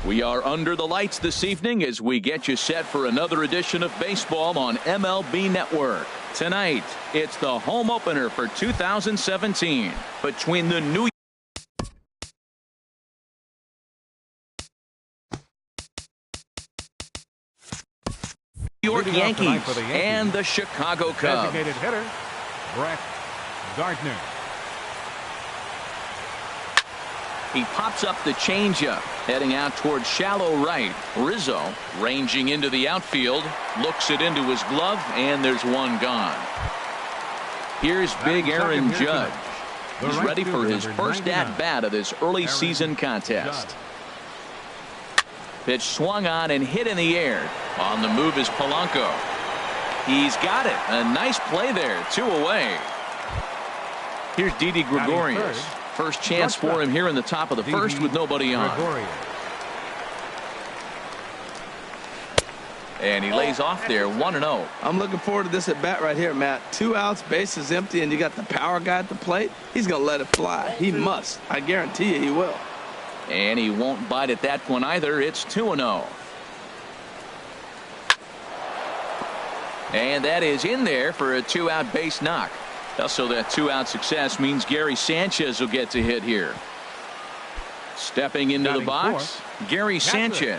We are under the lights this evening as we get you set for another edition of baseball on MLB Network. Tonight, it's the home opener for 2017 between the New York Yankees and the Chicago Cubs. Designated hitter, Brett Gardner. He pops up the changeup, heading out towards shallow right. Rizzo ranging into the outfield, looks it into his glove, and there's one gone. Here's big Aaron Judge. He's ready for his first at-bat of this early season contest. Pitch swung on and hit in the air. On the move is Polanco. He's got it. A nice play there. 2 away. Here's Didi Gregorius. First chance for him here in the top of the first with nobody on. And he lays off there, 1-0. I'm looking forward to this at bat right here, Matt. 2 outs, bases empty, and you got the power guy at the plate. He's going to let it fly. He must. I guarantee you he will. And he won't bite at that one either. It's 2-0. And that is in there for a 2-out base knock. Also, that 2-out success means Gary Sanchez will get to hit here. Stepping into the box, Gary Sanchez.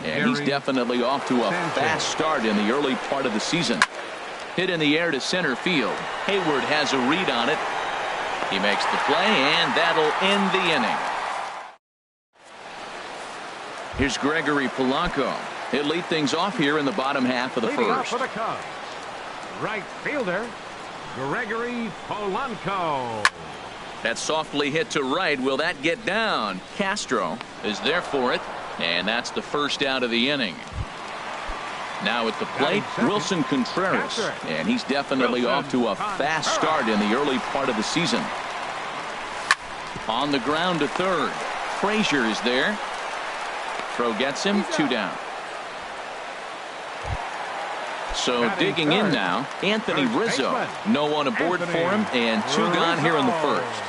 And he's definitely off to a fast start in the early part of the season. Hit in the air to center field. Hayward has a read on it. He makes the play, and that'll end the inning. Here's Gregory Polanco. He'll lead things off here in the bottom half of the first. For the Cubs, right fielder Gregory Polanco. That softly hit to right. Will that get down? Castro is there for it, and that's the first out of the inning. Now at the plate, Wilson Contreras, and he's definitely off to a fast start in the early part of the season. On the ground to third. Frazier is there. Throw gets him, 2 down. So digging in now, Anthony Rizzo. No one aboard for him, and 2 gone here in the first.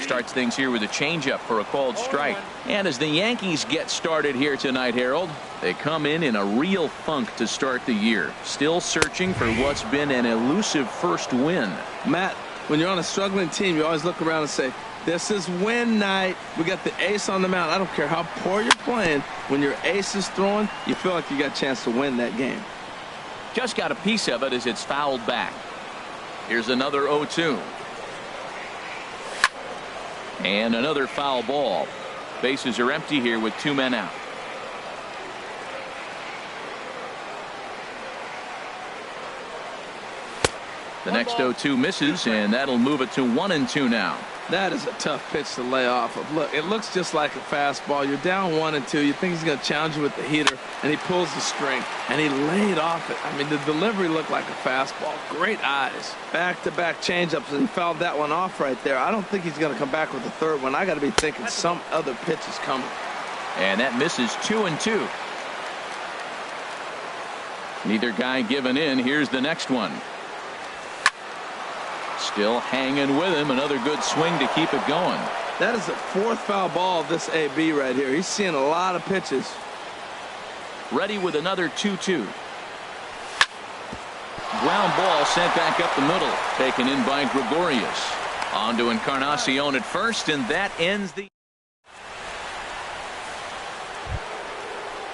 Starts things here with a changeup for a called strike. And as the Yankees get started here tonight, Harold, they come in a real funk to start the year. Still searching for what's been an elusive first win. Matt, when you're on a struggling team, you always look around and say, this is win night. We got the ace on the mound. I don't care how poor you're playing. When your ace is throwing, you feel like you got a chance to win that game. Just got a piece of it as it's fouled back. Here's another 0-2. And another foul ball. Bases are empty here with 2 men out. The next 0-2 misses, and that'll move it to 1-2 now. That is a tough pitch to lay off of. Look, it looks just like a fastball. You're down 1-2. You think he's going to challenge you with the heater, and he pulls the string, and he laid off it. I mean, the delivery looked like a fastball. Great eyes. Back-to-back changeups, and he fouled that one off right there. I don't think he's going to come back with the third one. I got to be thinking some other pitch is coming. And that misses 2-2. Neither guy giving in. Here's the next one. Still hanging with him. Another good swing to keep it going. That is the 4th foul ball of this AB right here. He's seeing a lot of pitches. Ready with another 2-2. Ground ball sent back up the middle. Taken in by Gregorius. On to Encarnacion at first, and that ends the...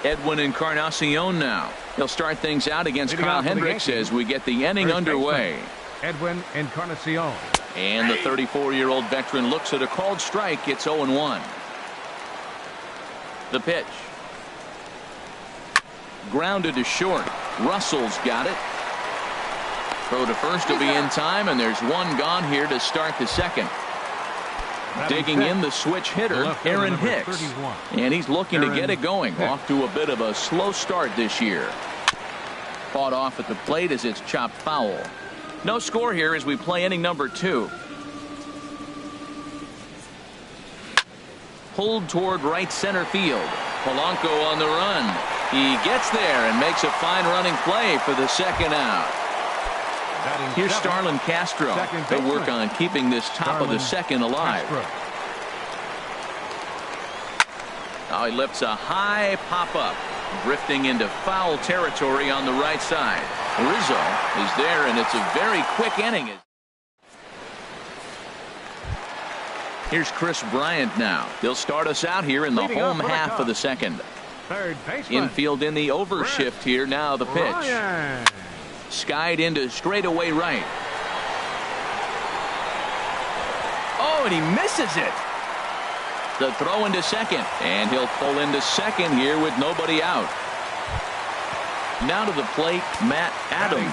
Edwin Encarnacion now. He'll start things out against Kyle Hendricks as we get the inning underway. Edwin Encarnacion. And the 34-year-old veteran looks at a called strike. It's 0-1. The pitch. Grounded to short. Russell's got it. Throw to first will be in time, and there's 1 gone here to start the second. Digging in the switch hitter, Aaron Hicks. And he's looking to get it going. Off to a bit of a slow start this year. Fought off at the plate as it's chopped foul. No score here as we play inning number 2. Pulled toward right center field. Polanco on the run. He gets there and makes a fine running play for the second out. Here's Starlin Castro. They'll work on keeping this top of the second alive. Now he lifts a high pop-up, drifting into foul territory on the right side. Rizzo is there, and it's a very quick inning. Here's Chris Bryant now. He'll start us out here in the home half of the second. Third baseman. Infield in the overshift here. Now the pitch. Skied into straightaway right. Oh, and he misses it. The throw into second, and he'll pull into second here with nobody out. Now to the plate, Matt Adams.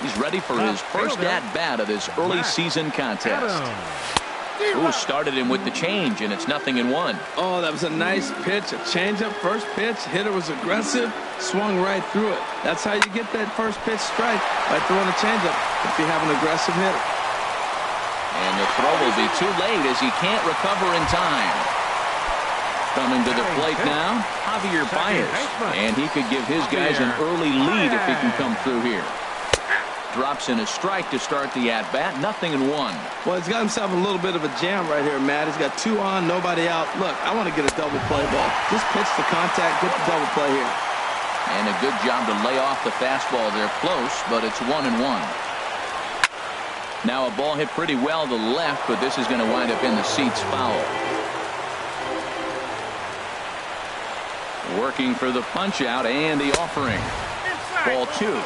He's ready for his first at-bat of this early season contest. Ooh, started him with the change, and it's 0-1. Oh, that was a nice pitch. A changeup, first pitch. Hitter was aggressive, swung right through it. That's how you get that first pitch strike, by throwing a changeup if you have an aggressive hitter. And the throw will be too late as he can't recover in time. Coming to the plate now, Javier Baez. And he could give his guys an early lead if he can come through here. Drops in a strike to start the at-bat, 0-1. Well, he's got himself a little bit of a jam right here, Matt. He's got 2 on, nobody out. Look, I want to get a double play ball. Just pitch the contact, get the double play here. And a good job to lay off the fastball. They're close, but it's 1-1. Now a ball hit pretty well to the left, but this is going to wind up in the seats foul. Working for the punch out and the offering. Ball 2.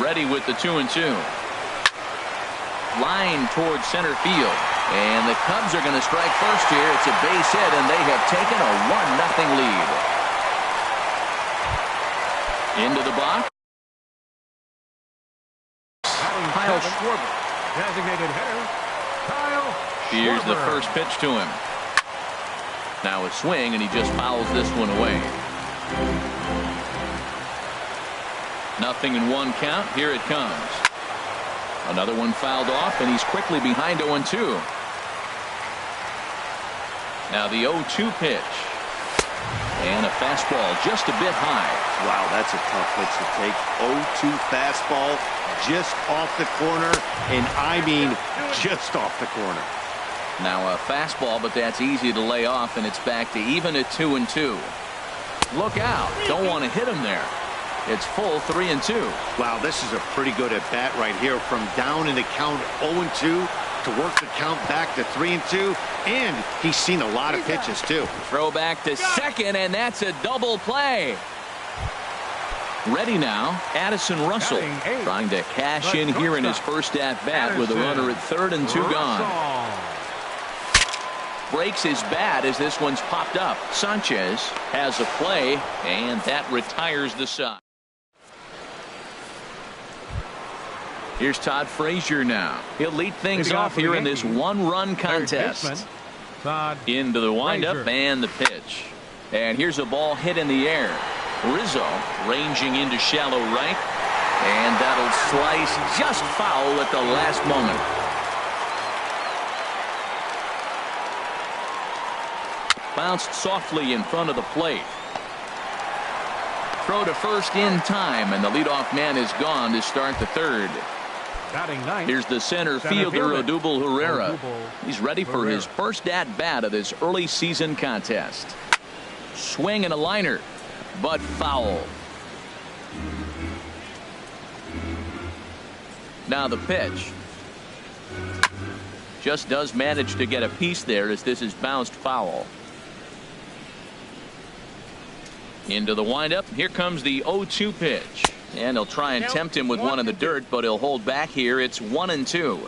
Ready with the 2-2. Line towards center field. And the Cubs are going to strike first here. It's a base hit, and they have taken a 1-0 lead. Into the box. Kyle Schwarber. Designated hitter, Kyle Schwarber. Here's the first pitch to him. Now a swing, and he just fouls this one away. 0-1 count. Here it comes. Another one fouled off, and he's quickly behind 0-2. Now the 0-2 pitch. And a fastball just a bit high. Wow, that's a tough pitch to take. 0-2 fastball just off the corner, and I mean just off the corner. Now a fastball, but that's easy to lay off, and it's back to even at 2-2. Look out. Don't want to hit him there. It's full 3-2. Wow, this is a pretty good at-bat right here. From down in the count 0-2 to work the count back to 3-2. And he's seen a lot of pitches, too. Throw back to second, and that's a double play. Ready now, Addison Russell trying to cash in here in his first at-bat with a runner at 3rd and 2 gone. Breaks his bat as this one's popped up. Sanchez has a play, and that retires the side. Here's Todd Frazier now. He'll lead things off here in this one-run contest. Into the windup and the pitch. And here's a ball hit in the air. Rizzo ranging into shallow right. And that'll slice just foul at the last moment. Bounced softly in front of the plate. Throw to first in time, and the leadoff man is gone to start the 3rd. Here's the center fielder, Odubel Herrera. He's ready for his first at-bat of this early season contest. Swing and a liner, but foul. Now the pitch. Just does manage to get a piece there as this is bounced foul. Into the windup. Here comes the 0-2 pitch. And he'll try and tempt him with one in the dirt, but he'll hold back here. It's 1-2.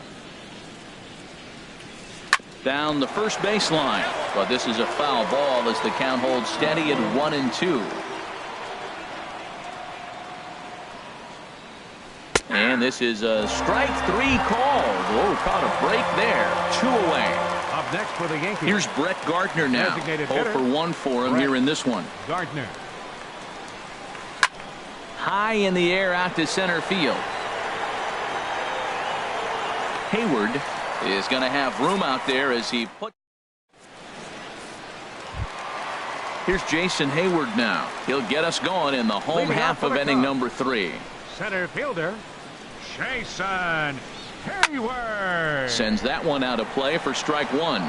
Down the first baseline. But this is a foul ball as the count holds steady at 1-2. And this is a strike 3 called. Oh, caught a break there. 2 away. Up next for the Yankees. Here's Brett Gardner now. 0 for 1 for him here in this one. Gardner. High in the air out to center field. Hayward is going to have room out there as he put. Here's Jason Hayward now. He'll get us going in the home half of inning number 3. Center fielder, Jason Hayward. Sends that one out of play for strike one.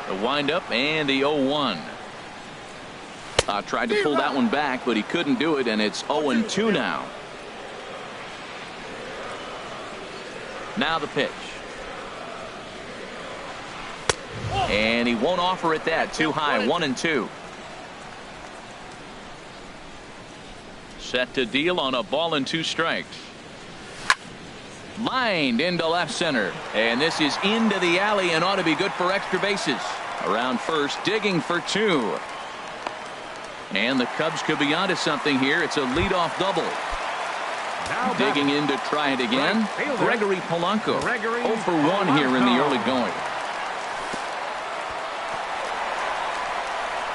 The windup and the 0-1. Tried to pull that one back, but he couldn't do it, and it's 0-2 now. Now the pitch. And he won't offer it that. Too high. 1-2. Set to deal on a ball and 2 strikes. Lined into left center. And this is into the alley and ought to be good for extra bases. Around first, digging for 2. And the Cubs could be onto something here. It's a leadoff double. Now digging in to try it again. Gregory Polanco. 0 for 1 here in the early going.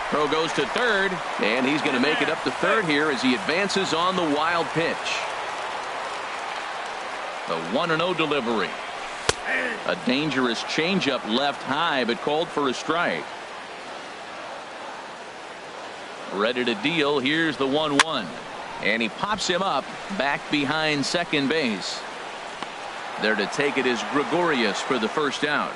Throw goes to third, and he's going to make it up to third here as he advances on the wild pitch. The 1-0 delivery. A dangerous changeup left high, but called for a strike. Ready to deal. Here's the 1-1. And he pops him up back behind second base. There to take it is Gregorius for the first out.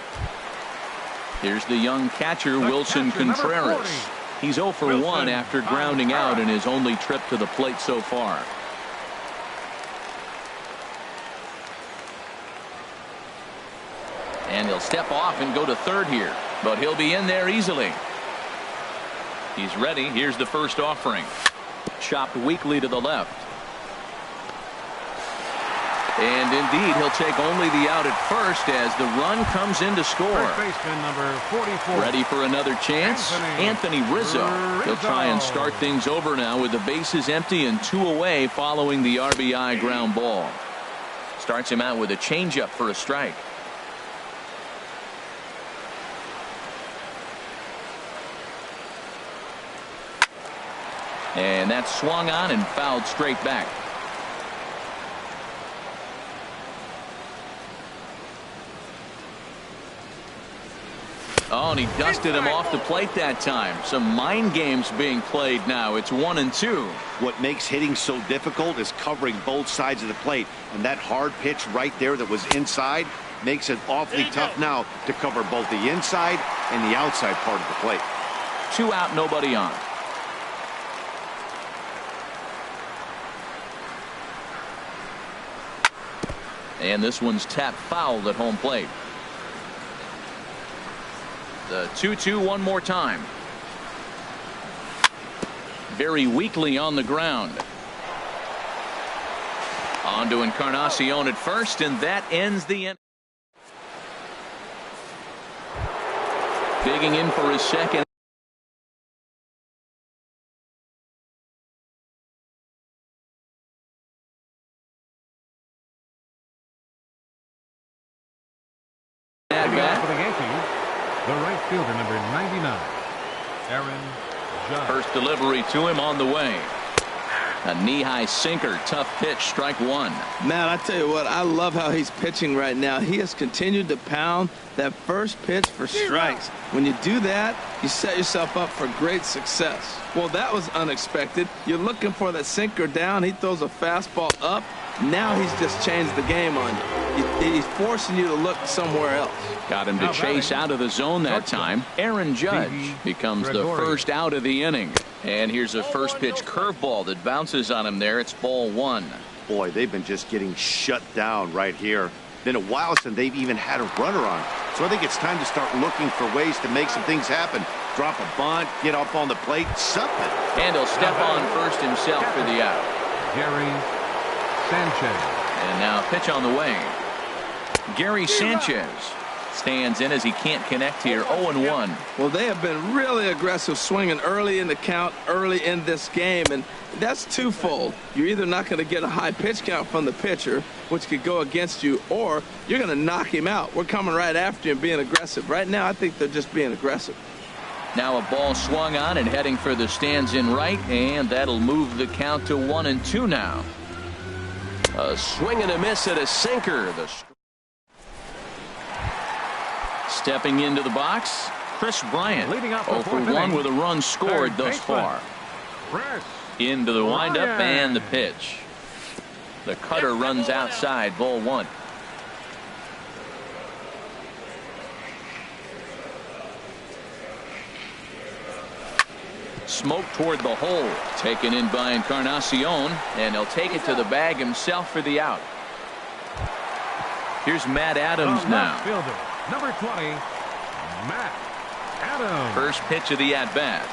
Here's the young catcher, Wilson Contreras. He's 0 for 1 after grounding out in his only trip to the plate so far. And he'll step off and go to third here, but he'll be in there easily. He's ready. Here's the first offering. Chopped weakly to the left. And indeed, he'll take only the out at first as the run comes in to score. First baseman number 44. Ready for another chance? Anthony Rizzo. He'll try and start things over now with the bases empty and 2 away following the RBI ground ball. Starts him out with a changeup for a strike. And that's swung on and fouled straight back. Oh, and he dusted him off the plate that time. Some mind games being played now. It's 1-2. What makes hitting so difficult is covering both sides of the plate. And that hard pitch right there that was inside makes it awfully tough now to cover both the inside and the outside part of the plate. 2 out, nobody on. And this one's tapped foul at home plate. The 2-2 one more time. Very weakly on the ground. On to Encarnacion at first, and that ends the end. Digging in for his second. For the Yankees, the right fielder, number 99, Aaron Judge. First delivery to him on the way. A knee-high sinker, tough pitch, strike 1. Man, I tell you what, I love how he's pitching right now. He has continued to pound that first pitch for strikes. When you do that, you set yourself up for great success. Well, that was unexpected. You're looking for that sinker down. He throws a fastball up. Now he's just changed the game on you. He's forcing you to look somewhere else. Got him to chase out of the zone that time. Aaron Judge becomes the first out of the inning. And here's a first pitch curveball that bounces on him there. It's ball 1. Boy, they've been just getting shut down right here. Been a while since they've even had a runner on. So I think it's time to start looking for ways to make some things happen. Drop a bunt, get up on the plate, something. And he'll step on first himself for the out. Gary Sanchez. And now pitch on the way. Gary Sanchez stands in as he can't connect here. 0-1. Well, they have been really aggressive swinging early in the count, early in this game, and that's twofold. You're either not going to get a high pitch count from the pitcher, which could go against you, or you're going to knock him out. We're coming right after him being aggressive. Right now, I think they're just being aggressive. Now a ball swung on and heading for the stands in right, and that'll move the count to 1-2 now. A swing and a miss at a sinker. Stepping into the box, Chris Bryant. 0 for 1 with a run scored thus far. Chris Into the windup and the pitch. The cutter runs outside, ball one. Smoke toward the hole. Taken in by Encarnacion, and he'll take it to the bag himself for the out. Here's Matt Adams now. Fielder, number 20, Matt Adams. First pitch of the at-bat.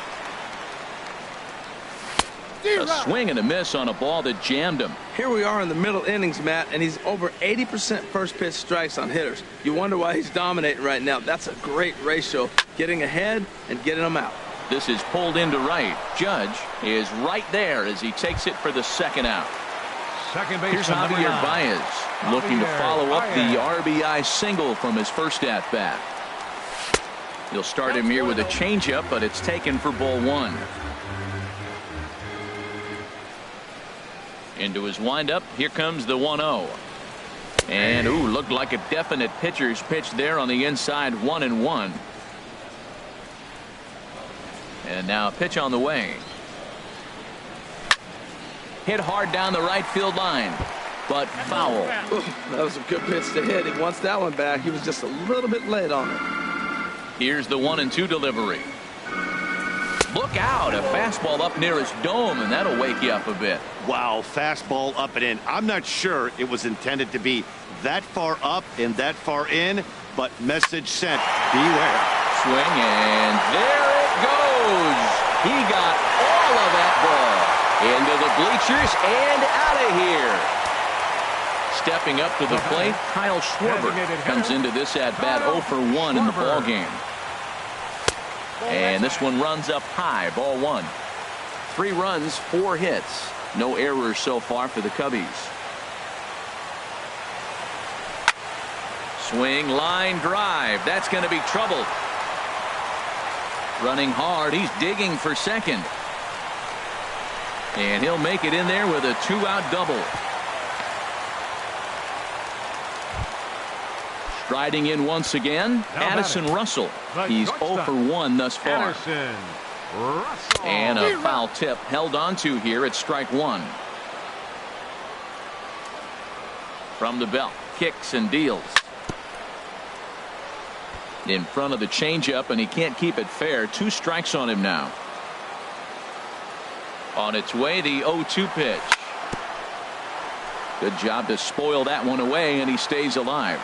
A swing and a miss on a ball that jammed him. Here we are in the middle innings, Matt, and he's over 80% first pitch strikes on hitters. You wonder why he's dominating right now. That's a great ratio, getting ahead and getting them out. This is pulled into right. Judge is right there as he takes it for the second out. Second base. Here's Javier Baez looking to follow up the RBI single from his first at-bat. He'll start him here with a changeup, but it's taken for ball one. Into his windup. Here comes the 1-0. And, ooh, looked like a definite pitcher's pitch there on the inside, 1-1. And now a pitch on the way. Hit hard down the right field line, but foul. Ooh, that was a good pitch to hit. He wants that one back. He was just a little bit late on it. Here's the 1-2 delivery. Look out, a fastball up near his dome, and that'll wake you up a bit. Wow, fastball up and in. I'm not sure it was intended to be that far up and that far in, but message sent. Beware. Swing, and there it goes. He got all of that ball into the bleachers and out of here. Stepping up to the plate, Kyle Schwarber comes into this at-bat 0 for 1 in the ball game. And this one runs up high, ball one. 3 runs, 4 hits. No errors so far for the Cubbies. Swing, line drive. That's going to be trouble. Running hard. He's digging for second. And he'll make it in there with a 2-out double. Striding in once again, Addison Russell. He's 0 for 1 thus far. And a foul tip held onto here at strike one. From the belt, kicks and deals. In front of the changeup, and he can't keep it fair. 2 strikes on him now. On its way, the 0-2 pitch. Good job to spoil that one away, and he stays alive.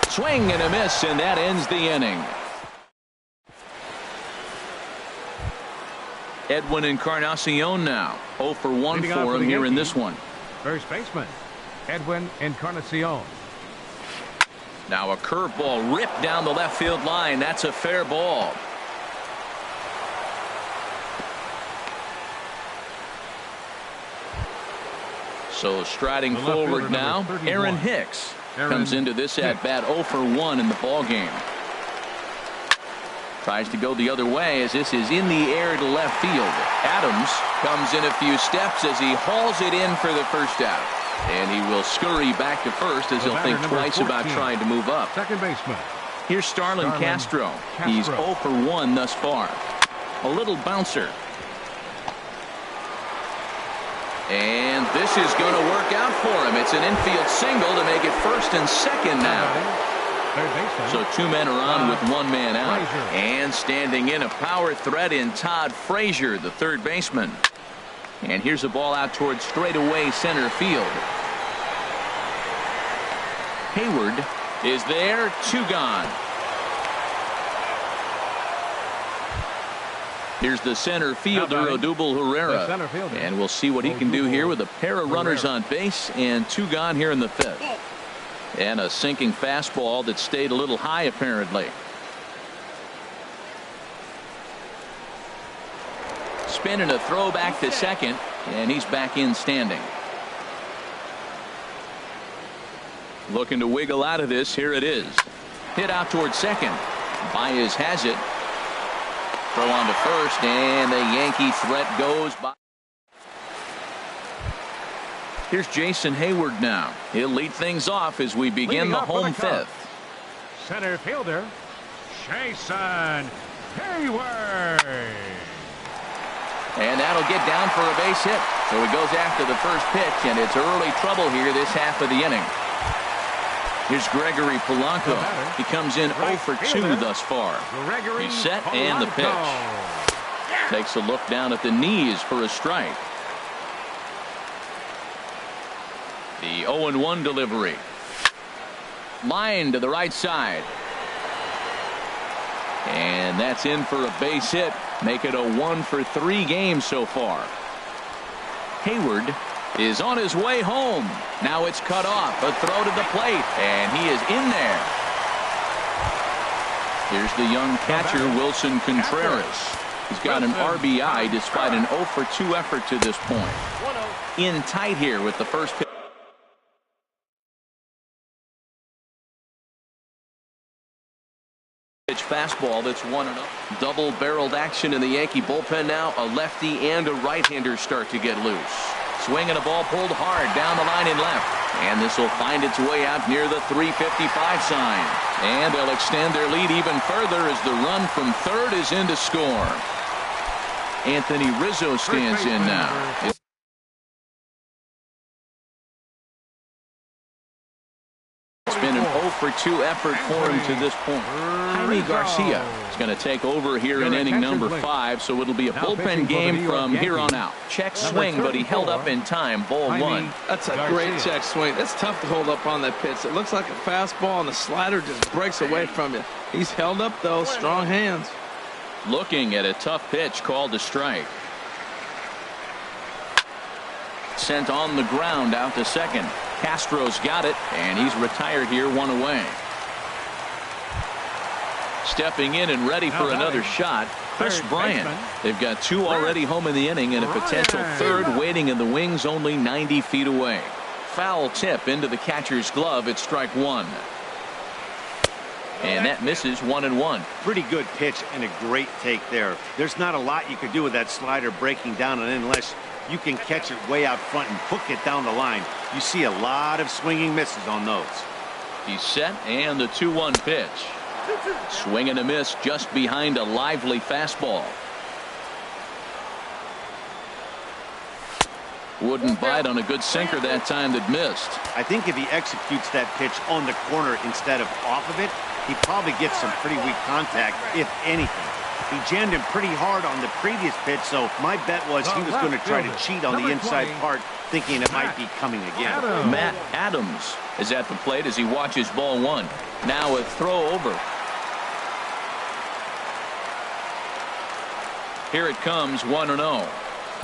Swing and a miss, and that ends the inning. Edwin Encarnacion now. 0 for 1 for him here in this one. First baseman, Edwin Encarnacion. Now a curveball ripped down the left field line. That's a fair ball. So striding forward now, Aaron Hicks comes into this at-bat 0 for 1 in the ball game. Tries to go the other way as this is in the air to left field. Adams comes in a few steps as he hauls it in for the first out. And he will scurry back to first as he'll think twice about trying to move up. Second baseman. Here's Starlin Castro. He's 0 for 1 thus far. A little bouncer. And this is going to work out for him. It's an infield single to make it first and second now. So 2 men are on with 1 man out. And standing in a power threat in Todd Frazier, the third baseman. And here's a ball out towards straightaway center field. Hayward is there. 2 gone. Here's the center fielder, Odubel Herrera. And we'll see what he can do here with a pair of runners on base and 2 gone here in the 5th. And a sinking fastball that stayed a little high apparently. Spin and a throw back to second, and he's back in standing. Looking to wiggle out of this. Here it is. Hit out towards second. Baez has it. Throw on to first, and the Yankee threat goes by. Here's Jason Hayward now. He'll lead things off as we begin the home 5th. Center fielder, Jason Hayward. And that'll get down for a base hit. So he goes after the first pitch, and it's early trouble here this half of the inning. Here's Gregory Polanco. He comes in 0 for 2 thus far. He's set and the pitch. Takes a look down at the knees for a strike. The 0-1 delivery. Line to the right side. And that's in for a base hit. Make it a 1 for 3 game so far. Hayward is on his way home. Now it's cut off. A throw to the plate. And he is in there. Here's the young catcher, Wilson Contreras. He's got an RBI despite an 0 for 2 effort to this point. In tight here with the first pitch. Fastball that's 1-0. Double-barreled action in the Yankee bullpen now. A lefty and a right-hander start to get loose. Swinging a ball pulled hard down the line in left. And this will find its way out near the 355 sign. And they'll extend their lead even further as the run from third is in to score. Anthony Rizzo stands in now. It's been an 0 for 2 effort for him to this point. Jaime Garcia is going to take over here in inning number 5, so it'll be a bullpen game from here on out. Check swing, but he held up in time. Ball 1. That's a great check swing. That's tough to hold up on that pitch. It looks like a fastball, and the slider just breaks away from you. He's held up, though. Strong hands. Looking at a tough pitch called a strike. Sent on the ground out to second. Castro's got it, and he's retired here, 1 away. Stepping in and ready for another shot, Chris Bryant. They've got 2 already home in the inning and a potential third waiting in the wings only 90 feet away. Foul tip into the catcher's glove. It's strike 1. And that misses 1-1. Pretty good pitch and a great take there. There's not a lot you could do with that slider breaking down and in unless you can catch it way out front and hook it down the line. You see a lot of swinging misses on those. He's set and the 2-1 pitch. Swing and a miss just behind a lively fastball. Wouldn't bite on a good sinker that time that missed. I think if he executes that pitch on the corner instead of off of it, he probably gets some pretty weak contact, if anything. He jammed him pretty hard on the previous pitch, so my bet was he was going to try to cheat on the inside part, thinking it might be coming again. Matt Adams is at the plate as he watches ball 1. Now a throw over. Here it comes, 1-0.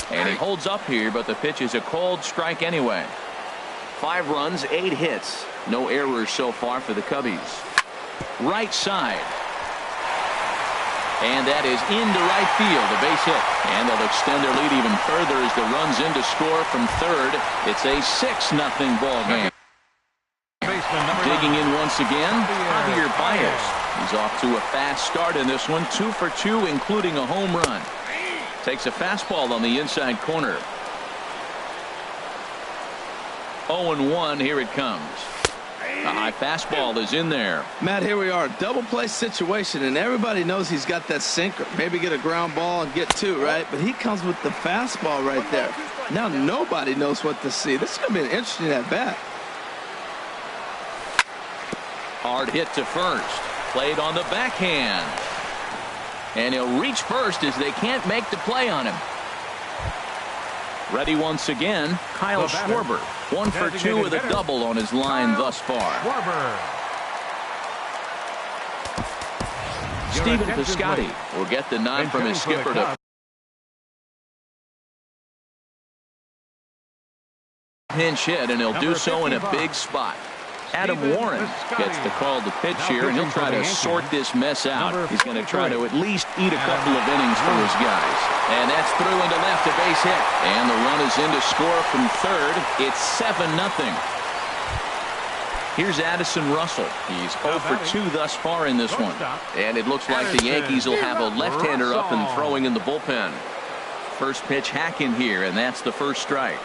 And he holds up here, but the pitch is a called strike anyway. 5 runs, 8 hits. No errors so far for the Cubbies. Right side. And that is into right field, a base hit. And they'll extend their lead even further as the run's in to score from third. It's a 6-0 ball game. Digging in once again, Javier Baez. He's off to a fast start in this one, 2 for 2, including a home run. Takes a fastball on the inside corner. 0-1, here it comes. A high fastball is in there. Matt, here we are, double play situation, and everybody knows he's got that sinker. Maybe get a ground ball and get 2, right? But he comes with the fastball right there. Now nobody knows what to see. This is going to be an interesting at bat. Hard hit to first. Played on the backhand. And he'll reach first as they can't make the play on him. Ready once again, Kyle Schwarber. 1 for 2 with a double on his line thus far. Stephen Piscotty will get the nod from his skipper to pinch hit, and he'll do so in a big spot. Adam Warren gets the call to pitch here, and he'll try to sort this mess out. He's going to try to at least eat a couple of innings for his guys. And that's through into left, a base hit. And the run is in to score from third. It's 7-0. Here's Addison Russell. He's 0 for 2 thus far in this one. And it looks like the Yankees will have a left-hander up and throwing in the bullpen. First pitch hacking here, and that's the first strike.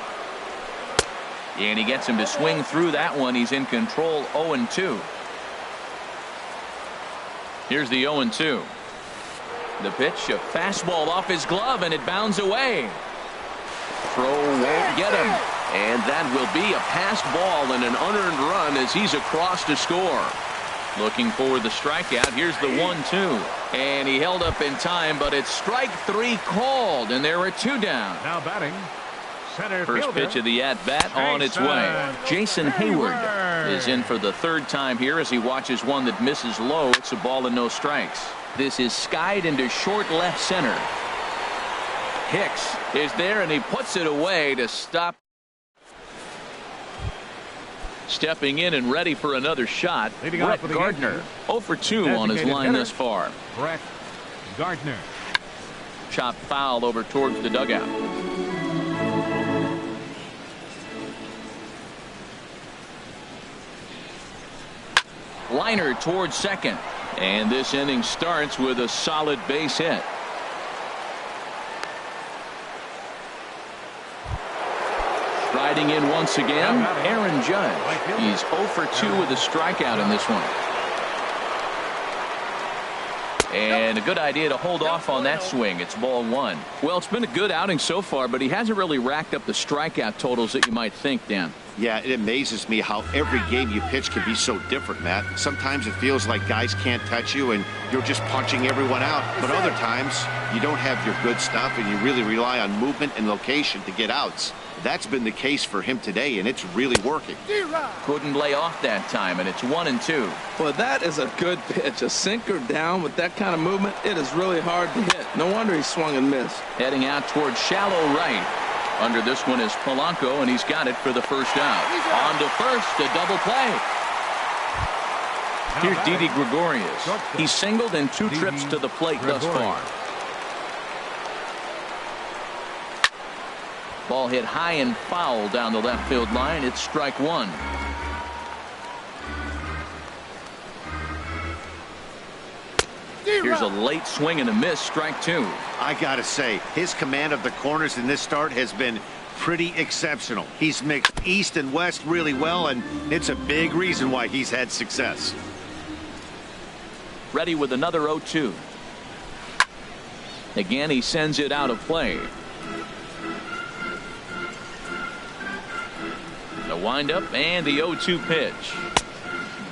And he gets him to swing through that one. He's in control, 0-2. Here's the 0-2. The pitch, a fastball off his glove, and it bounds away. Throw won't get him. And that will be a passed ball and an unearned run as he's across to score. Looking for the strikeout. Here's the 1-2. And he held up in time, but it's strike 3 called, and there are 2 down. Now batting, center First fielder, pitch of the at-bat on its way. Jason Hayward is in for the 3rd time here as he watches one that misses low. It's a ball and no strikes. This is skied into short left center. Hicks is there, and he puts it away to stop. Stepping in and ready for another shot, Brett Gardner. 0 for 2 on his line thus far. Brett Gardner. Chop foul over towards the dugout. Liner towards second. And this inning starts with a solid base hit. Riding in once again, Aaron Judge. He's 0 for 2 with a strikeout in this one. And a good idea to hold off on that swing. It's ball 1. Well, it's been a good outing so far, but he hasn't really racked up the strikeout totals that you might think, Dan. Yeah, it amazes me how every game you pitch can be so different, Matt. Sometimes it feels like guys can't touch you and you're just punching everyone out. But other times you don't have your good stuff and you really rely on movement and location to get outs. That's been the case for him today, and it's really working. Couldn't lay off that time, and it's 1-2. Well, that is a good pitch. A sinker down with that kind of movement, it is really hard to hit. No wonder he swung and missed. Heading out towards shallow right. Under this one is Polanco, and he's got it for the first out. On to first, a double play. Here's Didi Gregorius. He's singled in 2 trips to the plate thus far. Ball hit high and foul down the left field line. It's strike 1. Here's a late swing and a miss. Strike 2. I gotta say, his command of the corners in this start has been pretty exceptional. He's mixed east and west really well, and it's a big reason why he's had success. Ready with another 0-2. Again, he sends it out of play. The windup and the 0-2 pitch.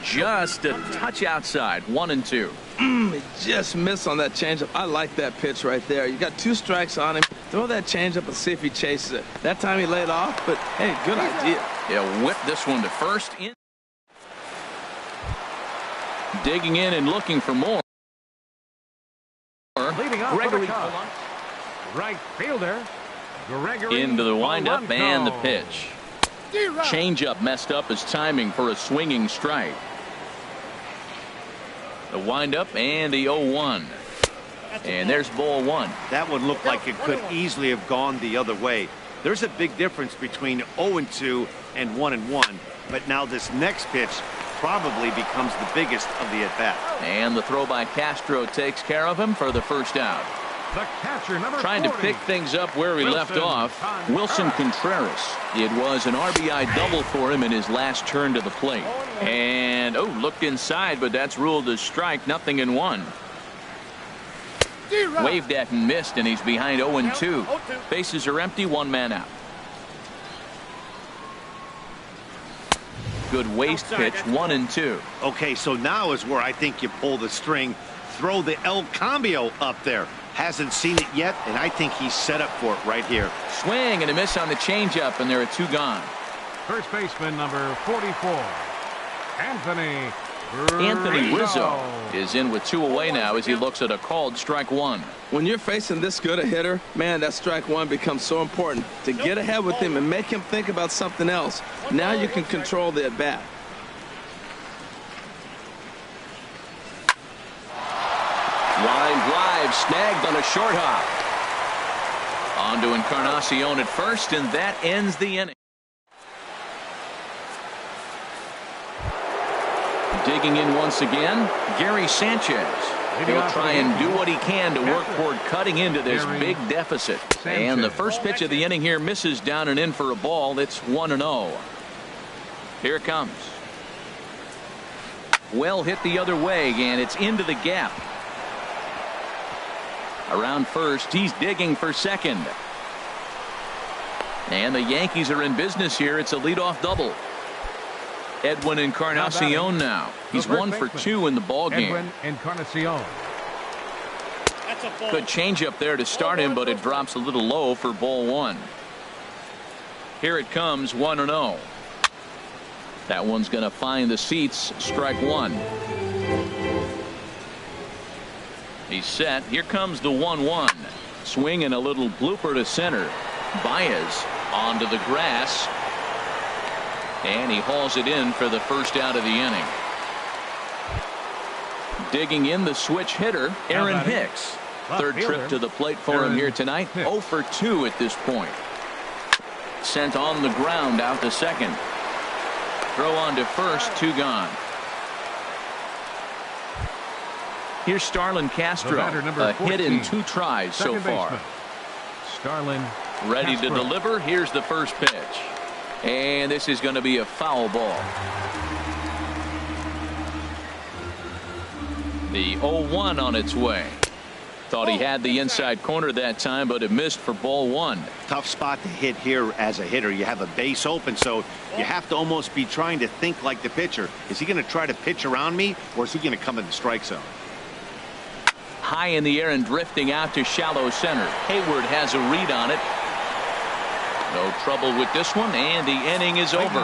Just a touch outside. 1-2. He just missed on that changeup. I like that pitch right there. You got 2 strikes on him. Throw that changeup and see if he chases it. That time he laid off, but hey, good idea. He'll whip this one to first. Digging in and looking for more. Leading off Gregory right fielder Gregory into the windup Polanco. and the pitch. Changeup messed up his timing for a swinging strike. The windup and the 0-1. And there's ball 1. That one looked like it could easily have gone the other way. There's a big difference between 0-2 and 1-1. But now this next pitch probably becomes the biggest of the at-bat. And the throw by Castro takes care of him for the first out. The catcher, number Trying to 40. pick things up where he left off. Wilson Contreras. It was an RBI double for him in his last turn to the plate. And, looked inside, but that's ruled as strike. 0-1. Waved at and missed, and he's behind 0-2. Bases are empty, 1 man out. Good waist pitch, 1-2. Okay, so now is where I think you pull the string. Throw the El Cambio up there. Hasn't seen it yet, and I think he's set up for it right here. Swing and a miss on the changeup, and there are 2 gone. First baseman number 44, Anthony Rizzo is in with 2 away now as he looks at a called strike 1. When you're facing this good a hitter, man, that strike 1 becomes so important to get ahead with him and make him think about something else. Now you can control the at-bat. Line drive snagged on a short hop. On to Encarnacion at first, and that ends the inning. Digging in once again, Gary Sanchez. He'll try and do what he can to work toward cutting into this big deficit. And the first pitch of the inning here misses down and in for a ball. It's 1-0. Here it comes. Well hit the other way, and it's into the gap. Around first, he's digging for second. And the Yankees are in business here. It's a leadoff double. Edwin Encarnacion now. He's 1 for 2 in the ball game. Edwin Encarnacion. Good changeup there to start him, but it drops a little low for ball 1. Here it comes, 1-0. That one's going to find the seats. Strike 1. He's set. Here comes the 1-1. Swing and a little blooper to center. Baez onto the grass. And he hauls it in for the first out of the inning. Digging in the switch hitter, Aaron Hicks. Third trip to the plate for him here tonight. 0 for 2 at this point. Sent on the ground out to second. Throw on to first, 2 gone. Here's Starlin Castro. A hit in 2 tries so far. Starlin ready to deliver. Here's the first pitch. And this is going to be a foul ball. The 0-1 on its way. Thought he had the inside corner that time, but it missed for ball 1. Tough spot to hit here as a hitter. You have a base open, so you have to almost be trying to think like the pitcher. Is he going to try to pitch around me, or is he going to come in the strike zone? High in the air and drifting out to shallow center. Hayward has a read on it. No trouble with this one, and the inning is over.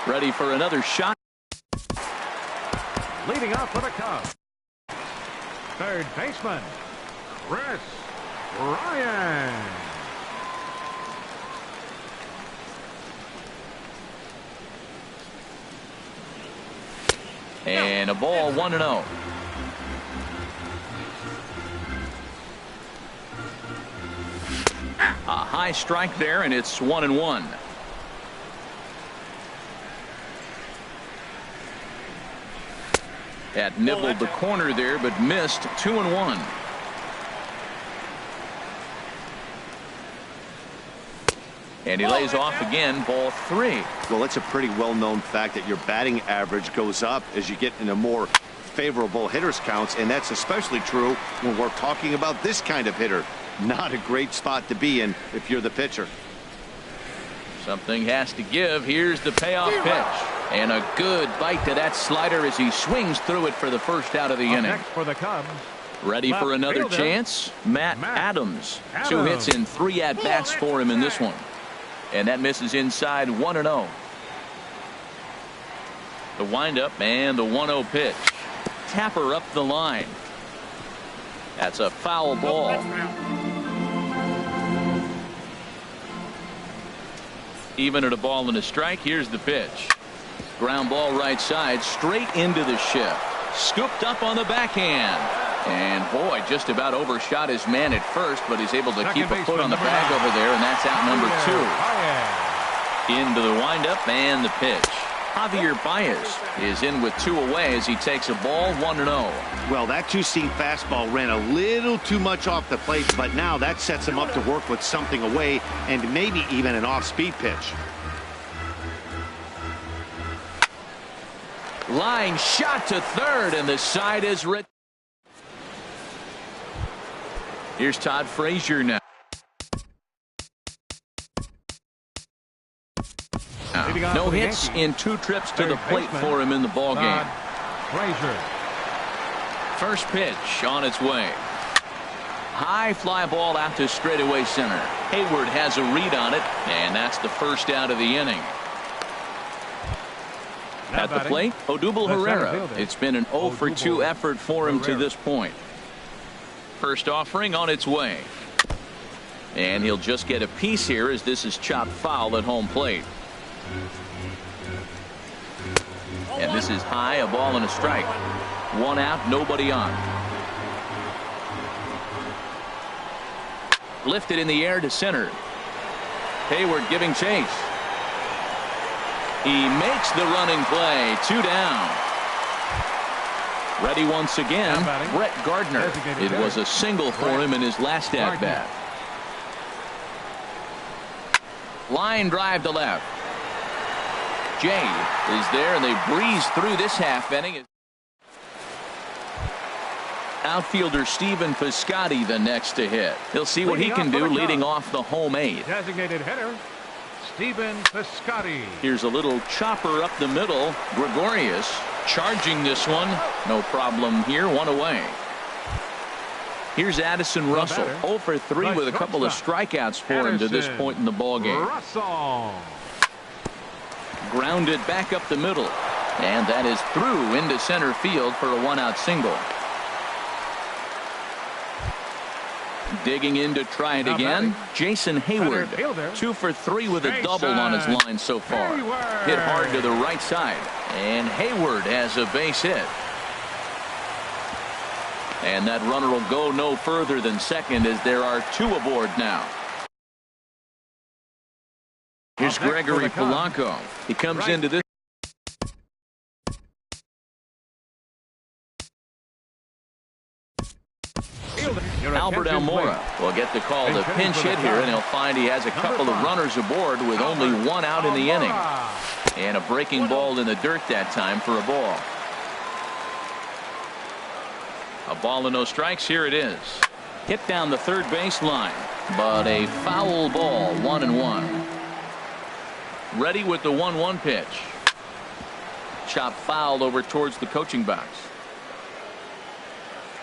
Ready for another shot. Leading off for the Cubs, third baseman, Chris Ryan. And a ball, 1-0. A high strike there, and it's 1-1. That nibbled the corner there, but missed. 2-1. And he lays off again, ball 3. Well, it's a pretty well-known fact that your batting average goes up as you get into more favorable hitters counts, and that's especially true when we're talking about this kind of hitter. Not a great spot to be in if you're the pitcher. Something has to give. Here's the payoff pitch. And a good bite to that slider as he swings through it for the first out of the inning. Next for the Cubs, ready for another chance, Matt Adams. 2 hits in 3 at-bats for him in this one. And that misses inside, 1-0. The windup and the 1-0 pitch. Tapper up the line. That's a foul ball. Even at a ball and a strike, here's the pitch. Ground ball right side, straight into the shift. Scooped up on the backhand. And boy, just about overshot his man at first, but he's able to keep a foot on the bag over there, and that's out number 2. Into the windup and the pitch. Javier Baez is in with 2 away as he takes a ball, 1-0. Well, that 2-seam fastball ran a little too much off the plate, but now that sets him up to work with something away and maybe even an off-speed pitch. Line shot to third, and the side is written. Here's Todd Frazier now. No hits in 2 trips to the plate for him in the ball game. Frazier. First pitch on its way. High fly ball out to straightaway center. Hayward has a read on it, and that's the first out of the inning. At the plate, Odubel Herrera. It's been an 0 for 2 effort for him to this point. First offering on its way. And he'll just get a piece here as this is chopped foul at home plate. And this is high, a ball and a strike. 1 out, nobody on. Lifted in the air to center. Hayward giving chase. He makes the running play. 2 down. Ready once again, Brett Gardner. It was a single for him in his last at-bat. Line drive to left. Jay is there, and they breeze through this half inning. Outfielder Stephen Piscotty the next to hit. He'll see what he can do leading off the home 8th. Designated hitter, Stephen Piscotty. Here's a little chopper up the middle. Gregorius charging this one. No problem here. One away. Here's Addison Russell. 0 for 3 with a couple of strikeouts for him to this point in the ballgame. Russell. Grounded back up the middle. And that is through into center field for a 1-out single. Digging in to try it again. Jason Hayward. 2 for 3 with a double on his line so far. Hit hard to the right side. And Hayward has a base hit. And that runner will go no further than second as there are 2 aboard now. Here's Gregory Polanco. He comes into this. Albert Almora will get the call to pinch hit here, and he'll find he has a couple of runners aboard with only 1 out in the inning. And a breaking ball in the dirt that time for a ball. A ball and no strikes. Here it is. Hit down the third base line, but a foul ball. 1-1. Ready with the 1-1 pitch. Chop fouled over towards the coaching box.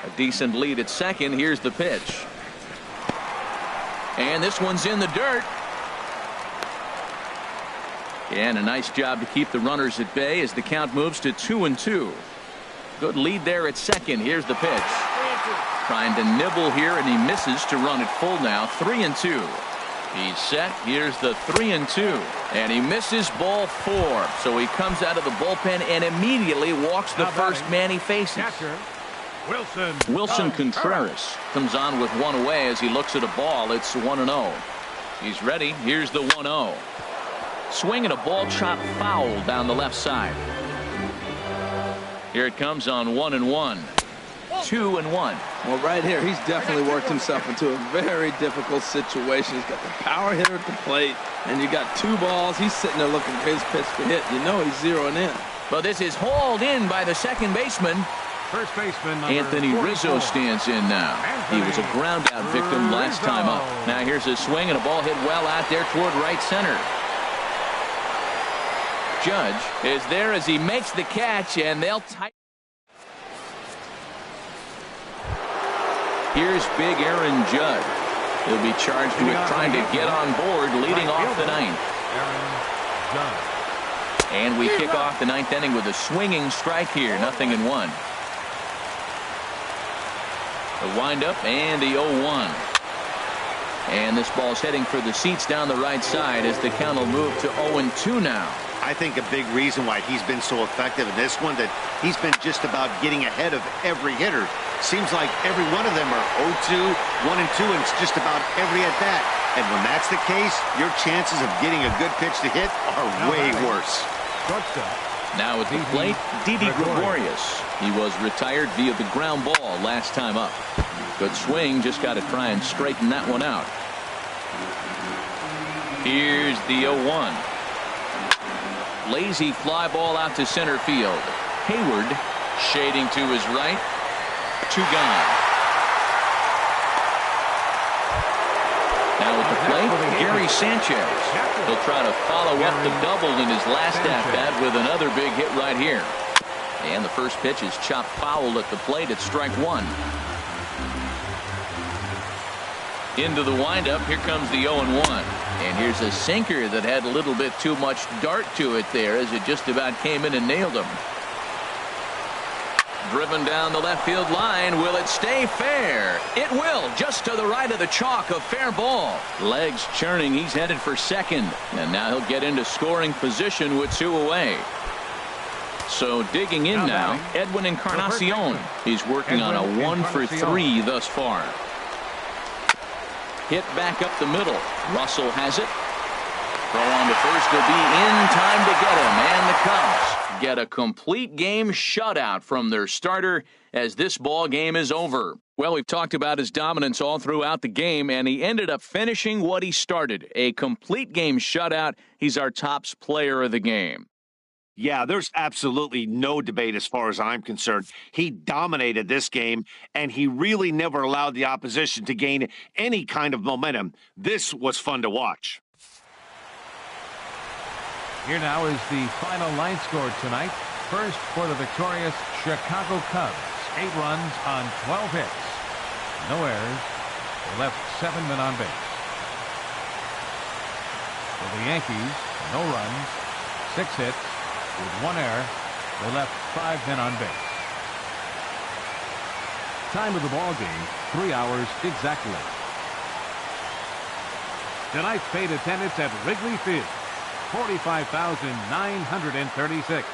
A decent lead at second. Here's the pitch. And this one's in the dirt. And a nice job to keep the runners at bay as the count moves to 2-2. Good lead there at second. Here's the pitch. Trying to nibble here, and he misses to run it full now. 3-2. He's set. Here's the 3-2. And he misses ball 4. So he comes out of the bullpen and immediately walks the first man he faces. Wilson Contreras comes on with 1 away as he looks at a ball. It's 1-0. He's ready. Here's the 1-0. Swinging a ball chopped foul down the left side. Here it comes on 1-1. 2-1. Well, right here, he's definitely worked himself into a very difficult situation. He's got the power hitter at the plate, and you got 2 balls. He's sitting there looking for his pitch to hit. You know he's zeroing in. But this is hauled in by the second baseman. First baseman Anthony Rizzo stands in now. He was a ground out victim last time up. Now here's a swing and a ball hit well out there toward right center. Judge is there as he makes the catch, and they'll tighten. Here's big Aaron Judge. He'll be charged with trying to get on board leading off the 9th. And we kick off the 9th inning with a swinging strike here. 0-1. The windup and the 0-1. And this ball's heading for the seats down the right side as the count will move to 0-2 now. I think a big reason why he's been so effective in this one that he's been just about getting ahead of every hitter. Seems like every one of them are 0-2, 1-2, and it's just about every at bat. And when that's the case, your chances of getting a good pitch to hit are way worse. Now at the plate, Didi Gregorius. He was retired via the ground ball last time up. Good swing, just got to try and straighten that one out. Here's the 0-1. Lazy fly ball out to center field. Hayward shading to his right. 2 gone. Now at the plate, Gary Sanchez. He'll try to follow up the double in his last at-bat with another big hit right here. And the first pitch is chopped foul at the plate. It's strike 1. Into the windup. Here comes the 0-1. And here's a sinker that had a little bit too much dart to it there as it just about came in and nailed him. Driven down the left field line. Will it stay fair? It will. Just to the right of the chalk. A fair ball. Legs churning. He's headed for second. And now he'll get into scoring position with 2 away. So digging in now, Edwin Encarnacion. He's working on a 1 for 3 thus far. Hit back up the middle. Russell has it. Throw on to first will be in time to get him. And the Cubs get a complete game shutout from their starter as this ball game is over. Well, we've talked about his dominance all throughout the game, and he ended up finishing what he started. A complete game shutout. He's our top player of the game. Yeah, there's absolutely no debate as far as I'm concerned. He dominated this game, and he really never allowed the opposition to gain any kind of momentum. This was fun to watch. Here now is the final line score tonight. First for the victorious Chicago Cubs. 8 runs on 12 hits. No errors. They left 7 men on base. For the Yankees, no runs, 6 hits. With 1 error, they left 5 men on base. Time of the ball game, 3 hours exactly. Tonight's paid attendance at Wrigley Field, 45,936.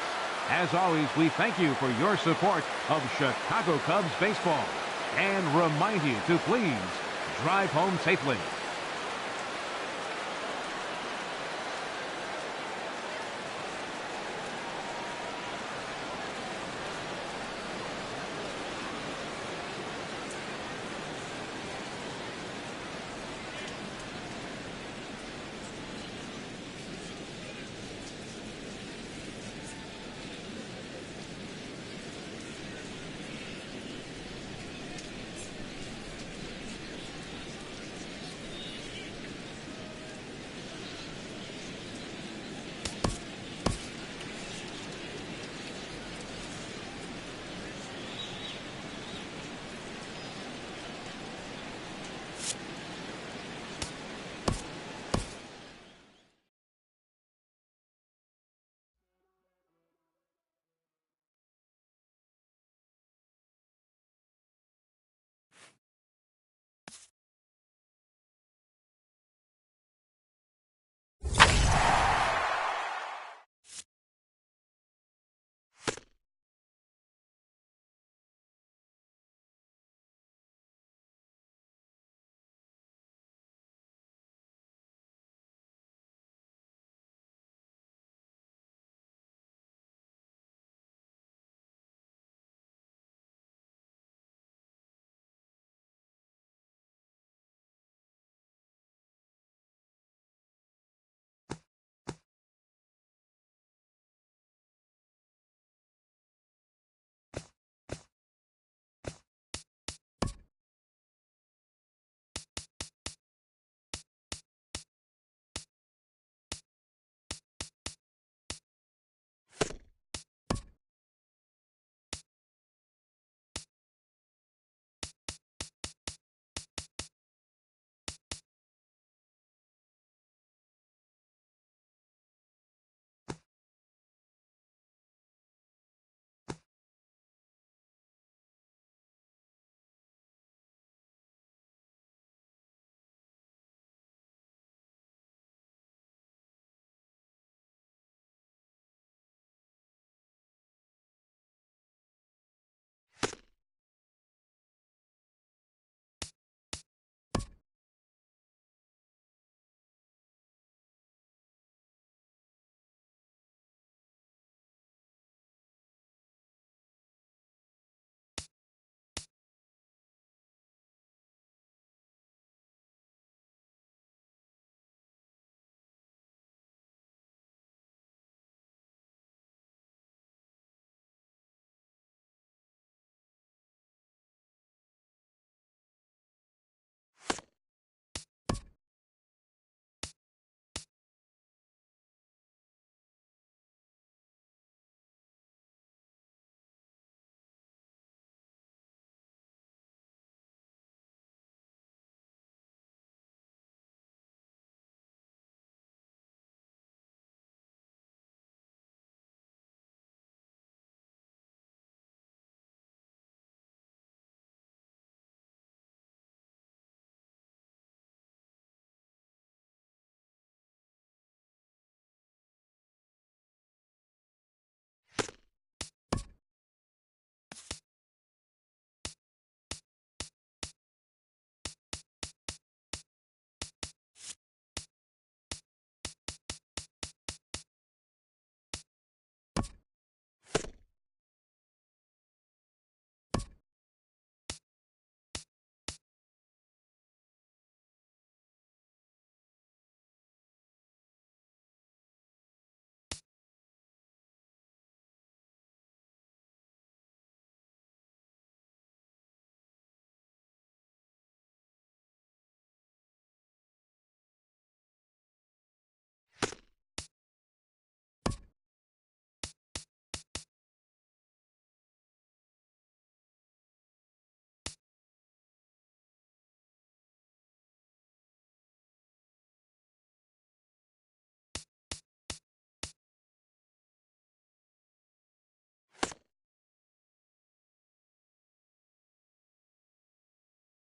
As always, we thank you for your support of Chicago Cubs baseball and remind you to please drive home safely.